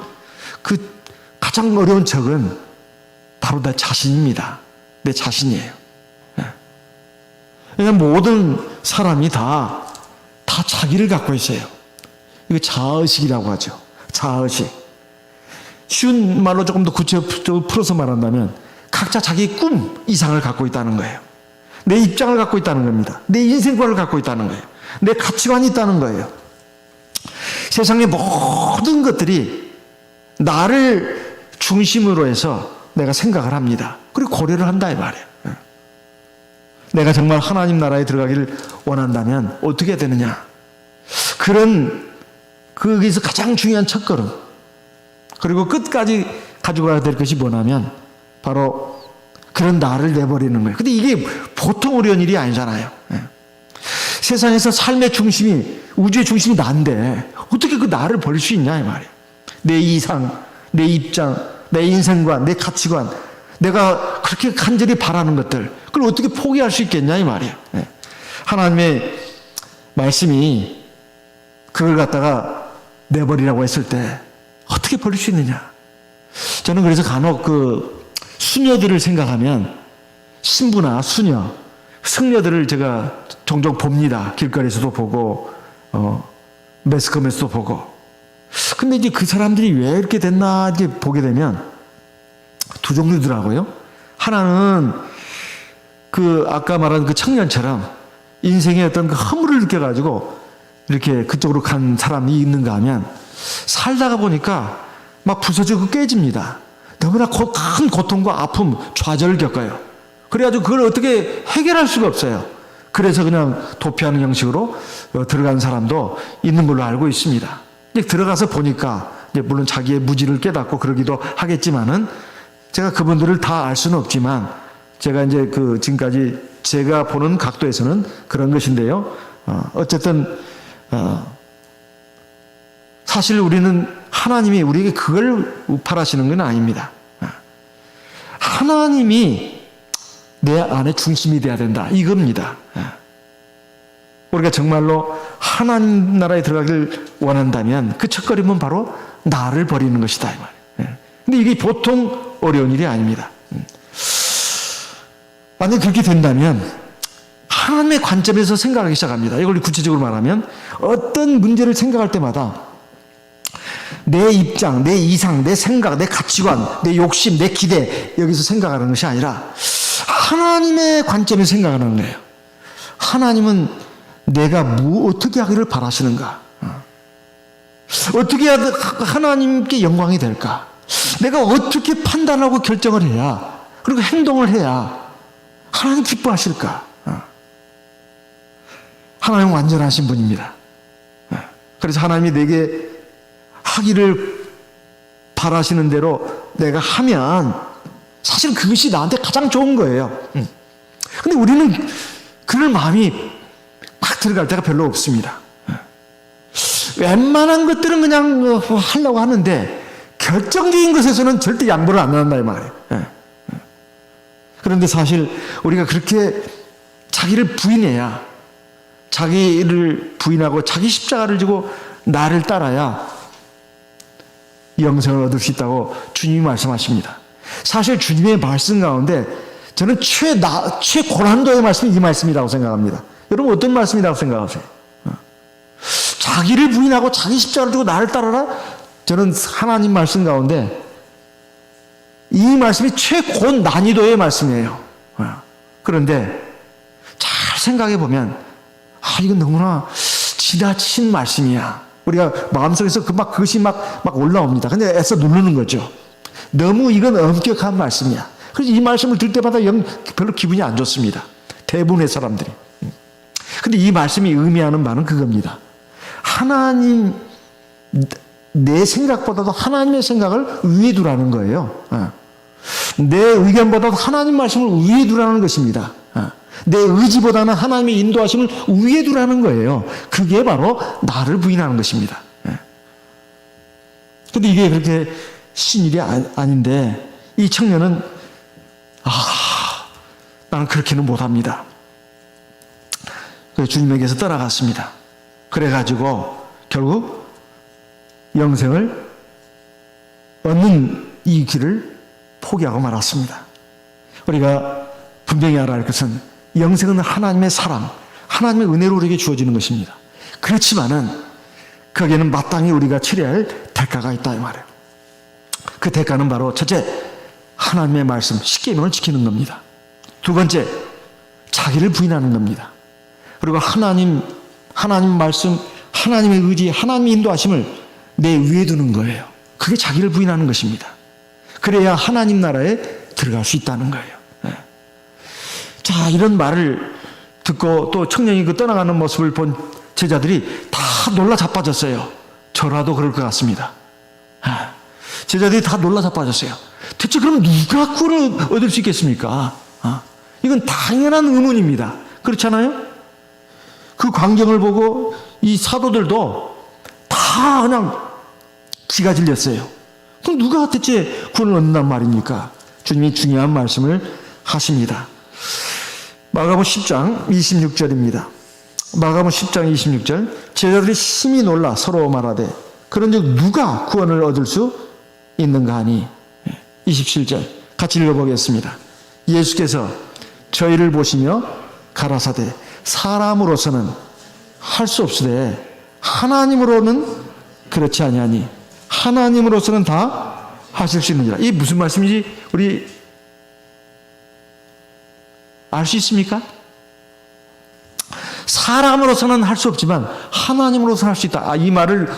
Speaker 1: 적은 바로 내 자신입니다. 내 자신이에요. 그러니까 모든 사람이 다 자기를 갖고 있어요. 이거 자아의식이라고 하죠. 자아의식. 쉬운 말로 조금 더 구체적으로 풀어서 말한다면 각자 자기의 꿈 이상을 갖고 있다는 거예요. 내 입장을 갖고 있다는 겁니다. 내 인생관을 갖고 있다는 거예요. 내 가치관이 있다는 거예요. 세상의 모든 것들이 나를 중심으로 해서 내가 생각을 합니다. 그리고 고려를 한다 이 말이에요. 내가 정말 하나님 나라에 들어가기를 원한다면 어떻게 해야 되느냐. 거기서 가장 중요한 첫걸음, 그리고 끝까지 가지고 가야 될 것이 뭐냐면 바로 그런 나를 내버리는 거예요. 근데 이게 보통 어려운 일이 아니잖아요. 세상에서 삶의 중심이, 우주의 중심이 나인데 어떻게 그 나를 버릴 수 있냐 이 말이에요. 내 이상, 내 입장, 내 인생관, 내 가치관, 내가 그렇게 간절히 바라는 것들, 그걸 어떻게 포기할 수 있겠냐 이 말이에요. 하나님의 말씀이 그걸 갖다가 내버리라고 했을 때 어떻게 버릴 수 있느냐. 저는 그래서 간혹 그 수녀들을 생각하면, 신부나 수녀, 승려들을 제가 종종 봅니다. 길거리에서도 보고 매스컴에서도 보고. 근데 이제 그 사람들이 왜 이렇게 됐나 이렇게 보게 되면 두 종류더라고요. 하나는 그 아까 말한 그 청년처럼 인생의 어떤 그 허물을 느껴가지고 이렇게 그쪽으로 간 사람이 있는가 하면, 살다가 보니까 막 부서지고 깨집니다. 너무나 큰 고통과 아픔, 좌절을 겪어요. 그래가지고 그걸 어떻게 해결할 수가 없어요. 그래서 그냥 도피하는 형식으로 들어간 사람도 있는 걸로 알고 있습니다. 이제 들어가서 보니까 이제 물론 자기의 무지를 깨닫고 그러기도 하겠지만은, 제가 그분들을 다 알 수는 없지만 제가 이제 지금까지 제가 보는 각도에서는 그런 것인데요. 어쨌든 사실 우리는 하나님이 우리에게 그걸 바라시는 건 아닙니다. 하나님이 내 안에 중심이 돼야 된다 이겁니다. 우리가 정말로 하나님 나라에 들어가길 원한다면 그 첫걸음은 바로 나를 버리는 것이다 이 말이에요. 근데 이게 보통 어려운 일이 아닙니다. 만약 그렇게 된다면 하나님의 관점에서 생각하기 시작합니다. 이걸 구체적으로 말하면 어떤 문제를 생각할 때마다 내 입장, 내 이상, 내 생각, 내 가치관, 내 욕심, 내 기대, 여기서 생각하는 것이 아니라 하나님의 관점에서 생각하는 거예요. 하나님은 내가 어떻게 하기를 바라시는가? 어떻게 해야 하나님께 영광이 될까? 내가 어떻게 판단하고 결정을 해야, 그리고 행동을 해야 하나님 기뻐하실까? 하나님은 완전하신 분입니다. 그래서 하나님이 내게 하기를 바라시는 대로 내가 하면 사실 그것이 나한테 가장 좋은 거예요. 근데 우리는 그럴 마음이 막 들어갈 때가 별로 없습니다. 웬만한 것들은 그냥 하려고 하는데 결정적인 것에서는 절대 양보를 안 한다 이 말이에요. 그런데 사실 우리가 그렇게 자기를 부인해야, 자기를 부인하고 자기 십자가를 지고 나를 따라야 영생을 얻을 수 있다고 주님이 말씀하십니다. 사실 주님의 말씀 가운데 저는 최고난도의 말씀이 이 말씀이라고 생각합니다. 여러분 어떤 말씀이라고 생각하세요? 자기를 부인하고 자기 십자가를 지고 나를 따라라? 저는 하나님 말씀 가운데 이 말씀이 최고난이도의 말씀이에요. 그런데 잘 생각해 보면 이건 너무나 지나친 말씀이야. 우리가 마음속에서 그것이 막 올라옵니다. 근데 애써 누르는 거죠. 너무 이건 엄격한 말씀이야. 그래서 이 말씀을 들 때마다 별로 기분이 안 좋습니다. 대부분의 사람들이. 근데 이 말씀이 의미하는 바는 그겁니다. 하나님, 내 생각보다도 하나님의 생각을 위에 두라는 거예요. 내 의견보다도 하나님 말씀을 위에 두라는 것입니다. 내 의지보다는 하나님의 인도하심을 위에 두라는 거예요. 그게 바로 나를 부인하는 것입니다. 근데 이게 그렇게 쉬운 일이 아닌데 이 청년은 나는 그렇게는 못합니다. 그래서 주님에게서 떠나갔습니다. 그래가지고 결국 영생을 얻는 이 길을 포기하고 말았습니다. 우리가 분명히 알아야 할 것은 영생은 하나님의 사랑, 하나님의 은혜로 우리에게 주어지는 것입니다. 그렇지만은 거기에는 마땅히 우리가 치러야 할 대가가 있다 이 말이에요. 그 대가는 바로 첫째, 하나님의 말씀, 십계명을 지키는 겁니다. 두 번째, 자기를 부인하는 겁니다. 그리고 하나님 말씀, 하나님의 의지, 하나님의 인도하심을 내 위에 두는 거예요. 그게 자기를 부인하는 것입니다. 그래야 하나님 나라에 들어갈 수 있다는 거예요. 자, 이런 말을 듣고 또 청년이 그 떠나가는 모습을 본 제자들이 다 놀라 자빠졌어요. 저라도 그럴 것 같습니다. 제자들이 다 놀라 자빠졌어요. 대체 그럼 누가 구원을 얻을 수 있겠습니까? 이건 당연한 의문입니다. 그렇잖아요? 그 광경을 보고 이 사도들도 다 그냥 기가 질렸어요. 그럼 누가 대체 구원을 얻는단 말입니까? 주님이 중요한 말씀을 하십니다. 마가복음 10장 26절입니다. 마가복음 10장 26절, 제자들이 심히 놀라 서로 말하되 그런즉 누가 구원을 얻을 수 있는가 하니. 27절 같이 읽어보겠습니다. 예수께서 저희를 보시며 가라사대 사람으로서는 할 수 없으되 하나님으로는 그렇지 아니하니 하나님으로서는 다 하실 수 있느니라. 이게 무슨 말씀인지 우리 알 수 있습니까? 사람으로서는 할 수 없지만 하나님으로서는 할 수 있다. 이 말을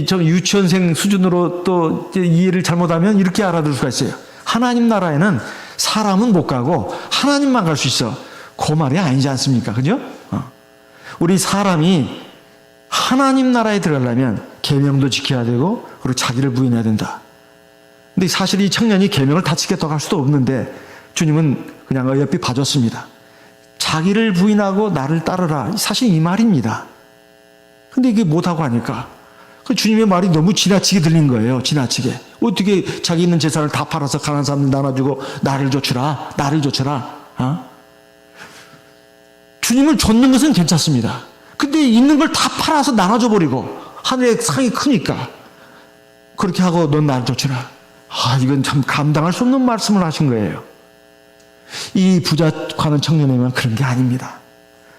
Speaker 1: 저 유치원생 수준으로 또 이해를 잘못하면 이렇게 알아들을 수가 있어요. 하나님 나라에는 사람은 못 가고 하나님만 갈 수 있어. 그 말이 아니지 않습니까? 그죠? 우리 사람이 하나님 나라에 들어가려면 계명도 지켜야 되고 그리고 자기를 부인해야 된다. 근데 사실 이 청년이 계명을 다 지켰다고 할 수도 없는데 주님은 그냥 어여삐 봐줬습니다. 자기를 부인하고 나를 따르라. 사실 이 말입니다. 근데 이게 못하고 하니까 그 주님의 말이 너무 지나치게 들린 거예요. 지나치게. 어떻게 자기 있는 재산을 다 팔아서 가난한 사람들 나눠주고 나를 좇으라. 나를 좇으라. 주님을 좇는 것은 괜찮습니다. 근데 있는 걸 다 팔아서 나눠줘 버리고 하늘의 상이 크니까 그렇게 하고 넌 나를 좇으라. 이건 참 감당할 수 없는 말씀을 하신 거예요. 이 부자 가는 청년이면 그런 게 아닙니다.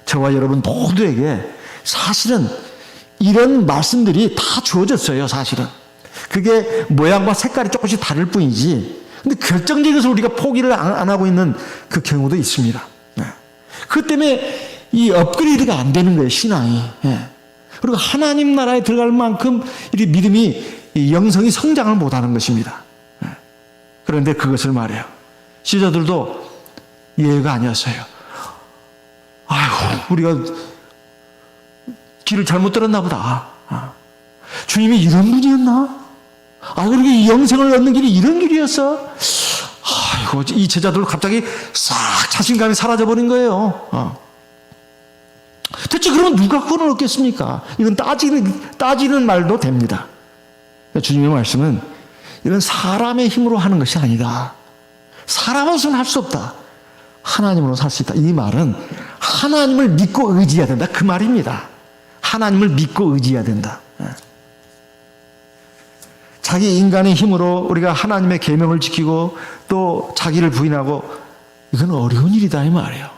Speaker 1: 저와 여러분 모두에게 사실은 이런 말씀들이 다 주어졌어요. 사실은 그게 모양과 색깔이 조금씩 다를 뿐이지. 근데 결정적인 것을 우리가 포기를 안 하고 있는 그 경우도 있습니다. 그 때문에 이 업그레이드가 안 되는 거예요. 신앙이. 그리고 하나님 나라에 들어갈 만큼 이 믿음이 영성이 성장을 못하는 것입니다. 그런데 그것을 말해요. 시자들도 예외가 아니었어요. 아이고, 우리가 길을 잘못 들었나 보다. 주님이 이런 분이었나? 그리고 이 영생을 얻는 길이 이런 길이었어? 아이고, 이 제자들 갑자기 싹 자신감이 사라져버린 거예요. 대체 그러면 누가 구원을 얻겠습니까? 이건 따지는 말도 됩니다. 주님의 말씀은 이런 사람의 힘으로 하는 것이 아니다. 사람으로서는 할 수 없다. 하나님으로서 할 수 있다. 이 말은 하나님을 믿고 의지해야 된다. 그 말입니다. 하나님을 믿고 의지해야 된다. 자기 인간의 힘으로 우리가 하나님의 계명을 지키고 또 자기를 부인하고 이건 어려운 일이다 이 말이에요.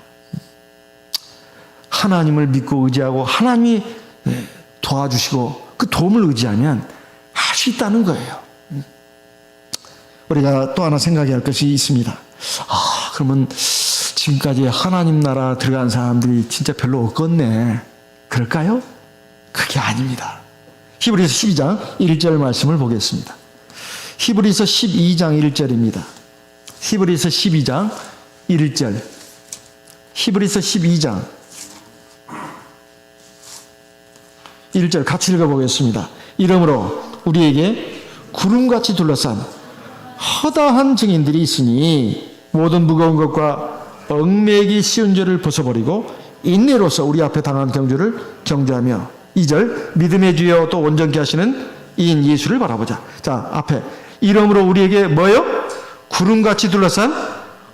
Speaker 1: 하나님을 믿고 의지하고 하나님이 도와주시고 그 도움을 의지하면 할 수 있다는 거예요. 우리가 또 하나 생각해야 할 것이 있습니다. 그러면 지금까지 하나님 나라 들어간 사람들이 진짜 별로 없겠네. 그럴까요? 그게 아닙니다. 히브리서 12장 1절 말씀을 보겠습니다. 히브리서 12장 1절입니다. 히브리서 12장 1절. 히브리서 12장 1절 같이 읽어보겠습니다. 이러므로 우리에게 구름같이 둘러싼 허다한 증인들이 있으니 모든 무거운 것과 얽매이기 쉬운 죄를 벗어버리고 인내로서 우리 앞에 당한 경주를 경주하며 2절 믿음의 주여 또 온전케 하시는 이인 예수를 바라보자. 자, 앞에 이러므로 우리에게 뭐요? 구름같이 둘러싼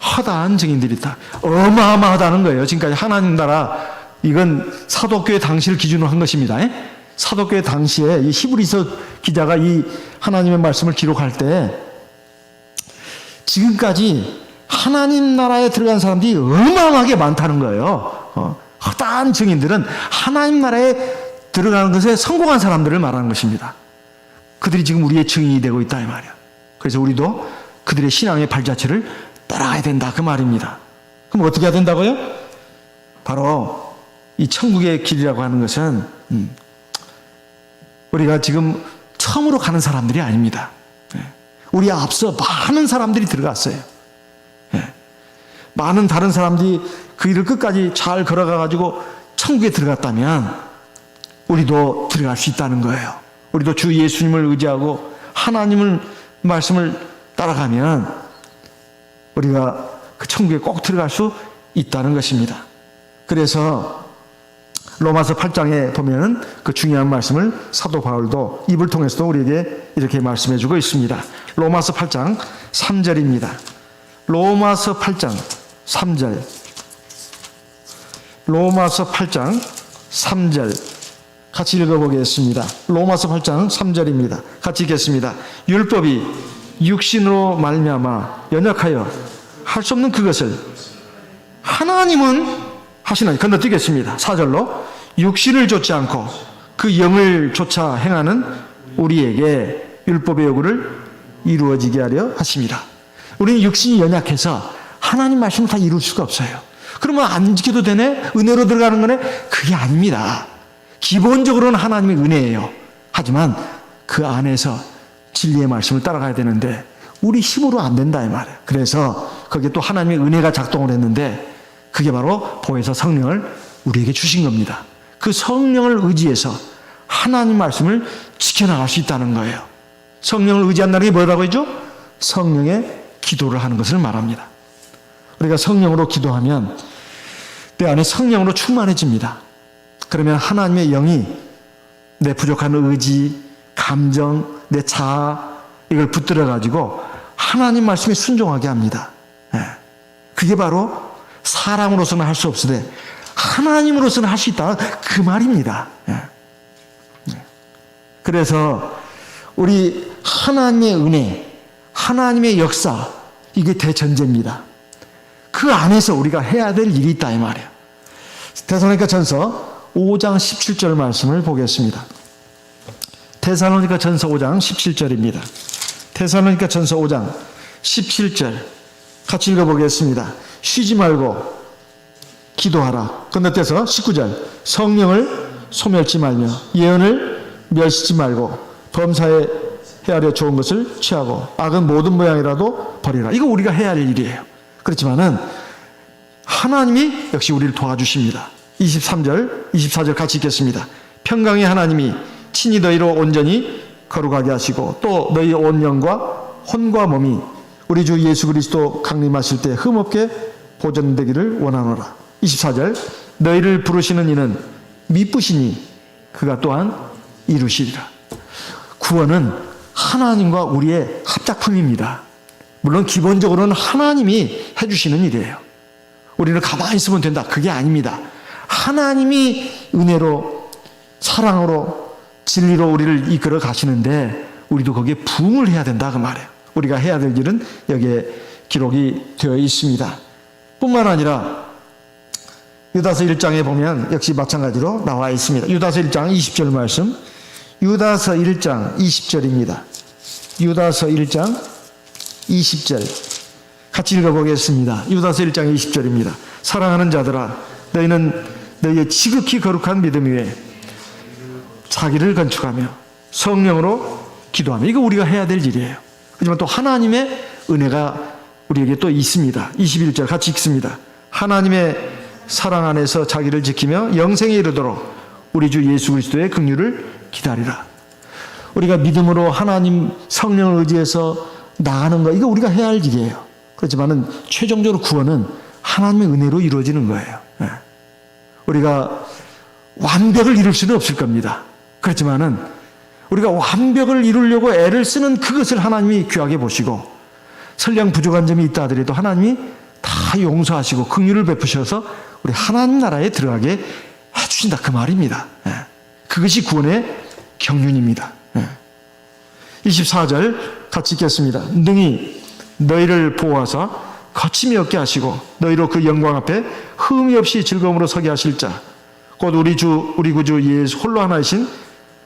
Speaker 1: 허다한 증인들이 있다. 어마어마하다는 거예요. 지금까지 하나님 나라, 이건 사도교회 당시를 기준으로 한 것입니다. 사도교회 당시에 이 히브리서 기자가 이 하나님의 말씀을 기록할 때 지금까지 하나님 나라에 들어간 사람들이 어마어마하게 많다는 거예요. 허다한 증인들은 하나님 나라에 들어가는 것에 성공한 사람들을 말하는 것입니다. 그들이 지금 우리의 증인이 되고 있다 이 말이야. 그래서 우리도 그들의 신앙의 발자취를 따라가야 된다 그 말입니다. 그럼 어떻게 해야 된다고요? 바로 이 천국의 길이라고 하는 것은 우리가 지금 처음으로 가는 사람들이 아닙니다. 우리 앞서 많은 사람들이 들어갔어요. 많은 다른 사람들이 그 길을 끝까지 잘 걸어가 가지고 천국에 들어갔다면 우리도 들어갈 수 있다는 거예요. 우리도 주 예수님을 의지하고 하나님을 말씀을 따라가면 우리가 그 천국에 꼭 들어갈 수 있다는 것입니다. 그래서 로마서 8장에 보면은 그 중요한 말씀을 사도 바울도 입을 통해서도 우리에게 이렇게 말씀해 주고 있습니다. 로마서 8장 3절입니다. 로마서 8장 3절. 로마서 8장 3절. 같이 읽어보겠습니다. 로마서 8장 3절입니다. 같이 읽겠습니다. 율법이 육신으로 말미암아 연약하여 할 수 없는 그것을 하나님은 하시나니. 건너뛰겠습니다. 4절로 육신을 좇지 않고 그 영을 좇아 행하는 우리에게 율법의 요구를 이루어지게 하려 하십니다. 우리는 육신이 연약해서 하나님 말씀을 다 이룰 수가 없어요. 그러면 안 지켜도 되네? 은혜로 들어가는 거네? 그게 아닙니다. 기본적으로는 하나님의 은혜예요. 하지만 그 안에서 진리의 말씀을 따라가야 되는데 우리 힘으로 안 된다 이 말이에요. 그래서 거기에 또 하나님의 은혜가 작동을 했는데 그게 바로 보혜사 성령을 우리에게 주신 겁니다. 그 성령을 의지해서 하나님 말씀을 지켜나갈 수 있다는 거예요. 성령을 의지한다는 게 뭐라고 했죠? 성령의 기도를 하는 것을 말합니다. 우리가 성령으로 기도하면 내 안에 성령으로 충만해집니다. 그러면 하나님의 영이 내 부족한 의지, 감정, 내 자아 이걸 붙들어 가지고 하나님 말씀에 순종하게 합니다. 그게 바로 사람으로서는 할 수 없으되 하나님으로서는 할 수 있다 그 말입니다. 그래서 우리 하나님의 은혜, 하나님의 역사 이게 대전제입니다. 그 안에서 우리가 해야 될 일이 있다 이 말이에요. 데살로니가 전서 5장 17절 말씀을 보겠습니다. 데살로니가 전서 5장 17절입니다. 데살로니가 전서 5장 17절 같이 읽어보겠습니다. 쉬지 말고 기도하라. 건너뛰어서 19절 성령을 소멸치 말며 예언을 멸시지 말고 범사에 헤아려 좋은 것을 취하고 악은 모든 모양이라도 버리라. 이거 우리가 해야 할 일이에요. 그렇지만은 하나님이 역시 우리를 도와주십니다. 23절, 24절 같이 읽겠습니다. 평강의 하나님이 친히 너희로 온전히 거룩하게 하시고 또 너희 온 영과 혼과 몸이 우리 주 예수 그리스도 강림하실 때 흠없게 보존되기를 원하노라. 24절 너희를 부르시는 이는 미쁘시니 그가 또한 이루시리라. 구원은 하나님과 우리의 합작품입니다. 물론 기본적으로는 하나님이 해주시는 일이에요. 우리는 가만히 있으면 된다. 그게 아닙니다. 하나님이 은혜로 사랑으로 진리로 우리를 이끌어 가시는데 우리도 거기에 부응을 해야 된다 그 말이에요. 우리가 해야 될 일은 여기에 기록이 되어 있습니다. 뿐만 아니라 유다서 1장에 보면 역시 마찬가지로 나와 있습니다. 유다서 1장 20절 말씀, 유다서 1장 20절입니다. 유다서 1장 20절 같이 읽어보겠습니다. 유다서 1장 20절입니다. 사랑하는 자들아 너희는 너희의 지극히 거룩한 믿음 위에 자기를 건축하며 성령으로 기도하며 이거 우리가 해야 될 일이에요. 하지만 또 하나님의 은혜가 우리에게 또 있습니다. 21절 같이 읽습니다. 하나님의 사랑 안에서 자기를 지키며 영생에 이르도록 우리 주 예수 그리스도의 긍휼을 기다리라. 우리가 믿음으로 하나님 성령을 의지해서 나가는 거 이거 우리가 해야 할 일이에요. 그렇지만은 최종적으로 구원은 하나님의 은혜로 이루어지는 거예요. 우리가 완벽을 이룰 수는 없을 겁니다. 그렇지만은 우리가 완벽을 이루려고 애를 쓰는 그것을 하나님이 귀하게 보시고, 설령 부족한 점이 있다 하더라도 하나님이 다 용서하시고 긍휼을 베푸셔서 우리 하나님 나라에 들어가게 해주신다, 그 말입니다. 그것이 구원의 경륜입니다. 24절 같이 읽겠습니다. 능히 너희를 보호하사 거침이 없게 하시고 너희로 그 영광 앞에 흠이 없이 즐거움으로 서게 하실 자, 곧 우리 구주 예수 홀로 하나이신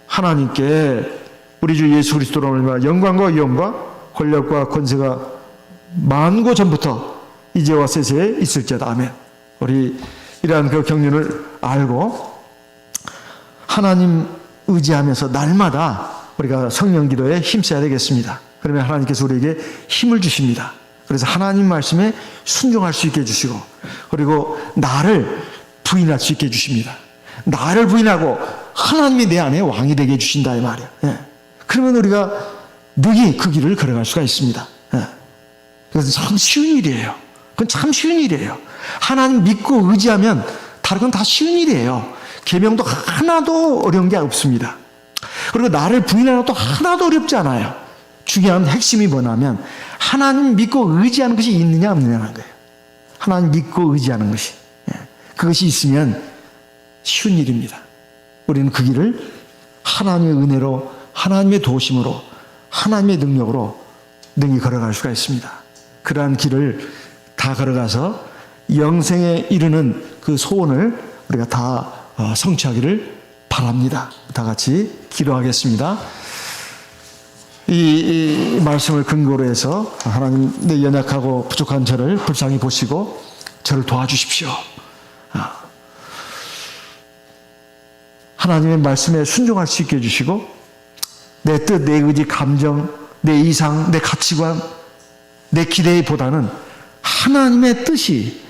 Speaker 1: 하나님께 우리 주 예수 그리스도로 말미암아 영광과 위엄과 권력과 권세가 만고 전부터 이제와 세세에 있을지어다. 아멘. 우리 이러한 그 경륜을 알고 하나님 의지하면서 날마다 우리가 성령 기도에 힘써야 되겠습니다. 그러면 하나님께서 우리에게 힘을 주십니다. 그래서 하나님 말씀에 순종할 수 있게 해주시고, 그리고 나를 부인할 수 있게 해주십니다. 나를 부인하고 하나님이 내 안에 왕이 되게 해주신다, 이 말이에요. 그러면 우리가 능히 그 길을 걸어갈 수가 있습니다. 그것은 참 쉬운 일이에요. 그건 참 쉬운 일이에요. 하나님 믿고 의지하면 다른 건 다 쉬운 일이에요. 계명도 하나도 어려운 게 없습니다. 그리고 나를 부인하는 것도 하나도 어렵지 않아요. 중요한 핵심이 뭐냐면 하나님 믿고 의지하는 것이 있느냐 없느냐는 거예요. 하나님 믿고 의지하는 것이, 그것이 있으면 쉬운 일입니다. 우리는 그 길을 하나님의 은혜로, 하나님의 도심으로, 하나님의 능력으로 능히 걸어갈 수가 있습니다. 그러한 길을 다 걸어가서 영생에 이르는 그 소원을 우리가 다 성취하기를 바랍니다. 다 같이 기도하겠습니다. 이 말씀을 근거로 해서 하나님, 내 연약하고 부족한 저를 불쌍히 보시고 저를 도와주십시오. 하나님의 말씀에 순종할 수 있게 해주시고 내 뜻, 내 의지, 감정, 내 이상, 내 가치관, 내 기대보다는 하나님의 뜻이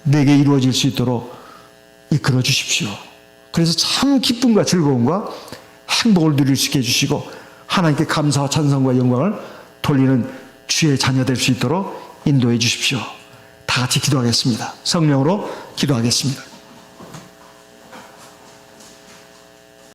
Speaker 1: 내게 이루어질 수 있도록 이끌어 주십시오. 그래서 참 기쁨과 즐거움과 행복을 누릴 수 있게 해주시고 하나님께 감사와 찬송과 영광을 돌리는 주의 자녀 될 수 있도록 인도해 주십시오. 다 같이 기도하겠습니다. 성령으로 기도하겠습니다.